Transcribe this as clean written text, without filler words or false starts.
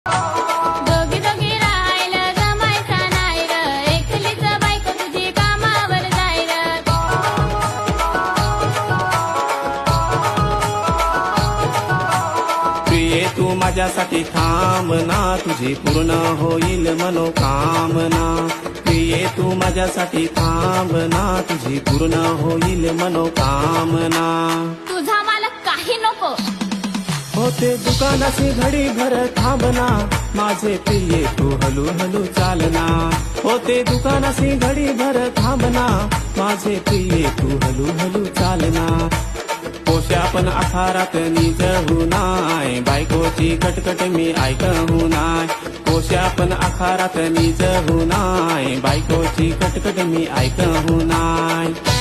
दोघी दोघी राहायला जमायचा नाही र, एकलीच बायको तुझी कामावर जाय र. प्रिये तू माझ्यासाठी थांब ना, तुझी पूर्ण होईल मनोकामना. प्रिये तू माझ्यासाठी थांब ना, तुझी पूर्ण होईल मनोकामना. तुझा मालक काही नको. होते दुकानाची घडी भर थांबना, माझे प्रिये तू हलू हलू चालना. होते दुकानाची घडी भर थांबना, माझे प्रिये तू हलू हलू चालना. पोश्या पण आखारात निज हुनाय, बायकोची कटकट मी ऐकहू नाय. पोश्या पण आखारात निज हुनाय, बायकोची कटकट मी ऐकहू नाय.